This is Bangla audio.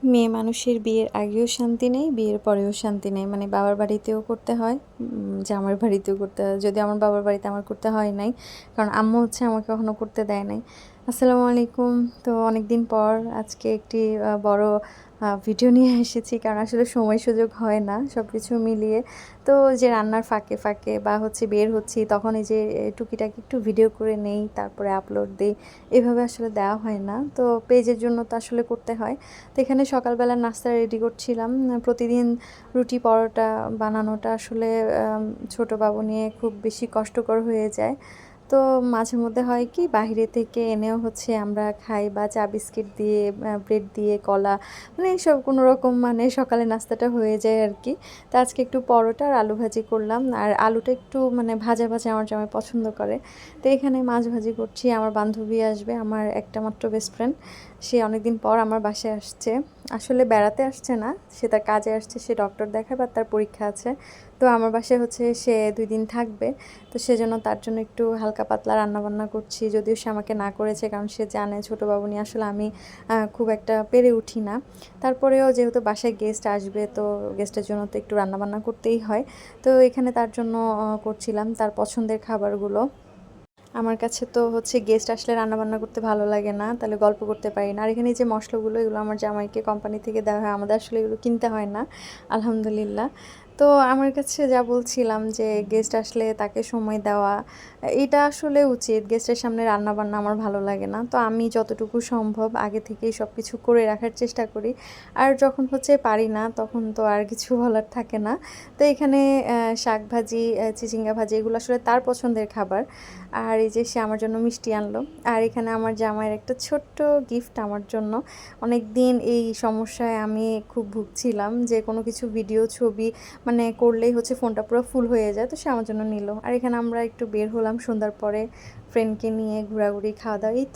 মেয়ে মানুষের বিয়ের আগেও শান্তি নেই, বিয়ের পরেও শান্তি নেই। মানে বাবার বাড়িতেও করতে হয়, জামার বাড়িতেও করতে হয়। যদি আমার বাবার বাড়িতে আমার করতে হয় নাই, কারণ আম্মু হচ্ছে আমাকে কখনো করতে দেয় নাই। আসসালামু আলাইকুম। তো অনেক দিন পর আজকে একটি বড় ভিডিও নিয়ে এসেছি, কারণ আসলে সময় সুযোগ হয় না সব কিছু মিলিয়ে। তো যে রান্নার ফাঁকে ফাঁকে বা হচ্ছে বের হচ্ছি, তখন এই যে টুকিটাকি একটু ভিডিও করে নেই, তারপরে আপলোড দিই। এভাবে আসলে দেওয়া হয় না, তো পেজের জন্য তো আসলে করতে হয়। তো এখানে সকালবেলা নাস্তা রেডি করছিলাম। প্রতিদিন রুটি পরোটা বানানোটা আসলে ছোট বাবু নিয়ে খুব বেশি কষ্টকর হয়ে যায়। তো মাঝে মধ্যে হয় কি, বাইরে থেকে এনেও হচ্ছে আমরা খাই, বা চা বিস্কিট দিয়ে ব্রেড দিয়ে কলা, মানে এইসব কোনো রকম মানে সকালে নাস্তাটা হয়ে যায় আর কি। তো আজকে একটু পরোটা আর আলু ভাজি করলাম, আর আলুটা একটু মানে ভাজা ভাজা আমার জামাই পছন্দ করে। তো এখানে মাছ ভাজি করছি। আমার বান্ধবী আসবে, আমার একটা মাত্র বেস্ট ফ্রেন্ড। সে অনেকদিন পর আমার বাসায় আসছে। আসলে বেড়াতে আসছে না, সে তার কাজে আসছে, সে ডক্টর দেখায় বা তার পরীক্ষা আছে। তো আমার বাসায় হচ্ছে সে 2 দিন থাকবে। তো সেজন্য তার জন্য একটু হালকা পাতলা রান্নাবান্না করছি, যদিও সে আমাকে না করেছে, কারণ সে জানে ছোটো বাবু নিয়ে আসলে আমি খুব একটা পেরে উঠি না। তারপরেও যেহেতু বাসায় গেস্ট আসবে, তো গেস্টের জন্য তো একটু রান্নাবান্না করতেই হয়। তো এখানে তার জন্য করছিলাম তার পছন্দের খাবারগুলো। আমার কাছে তো হচ্ছে গেস্ট আসলে রান্নাবান্না করতে ভালো লাগে না, তাহলে গল্প করতে পারি না। আর এখানে যে মশলাগুলো, এগুলো আমার জামাইকে কোম্পানি থেকে দেওয়া হয়, আমাদের আসলে এগুলো কিনতে হয় না, আলহামদুলিল্লাহ। তো আমার কাছে যা বলছিলাম যে গেস্ট আসলে তাকে সময় দেওয়া, এটা আসলে উচিত। গেস্টের সামনে রান্নাবান্না আমার ভালো লাগে না, তো আমি যতটুকু সম্ভব আগে থেকেই সব কিছু করে রাখার চেষ্টা করি। আর যখন হচ্ছে পারি না, তখন তো আর কিছু বলার থাকে না। তো এখানে শাক ভাজি, চিচিঙ্গা ভাজি, এগুলো আসলে তার পছন্দের খাবার। আর এই যে সে আমার জন্য মিষ্টি আনলো। আর এখানে আমার জামাইয়ের একটা ছোট্ট গিফট আমার জন্য। অনেক দিন এই সমস্যায় আমি খুব ভুগছিলাম, যে কোনো কিছু ভিডিও ছবি মানে করলেই হচ্ছে ফোনটা পুরো ফুল হয়ে যায়। তো সে আমার জন্য নিল। আর এখানে আমরা একটু বের হলাম সন্ধ্যার পরে, ফ্রেন্ডকে নিয়ে ঘোরাঘুরি খাওয়া দাওয়া, এই তো।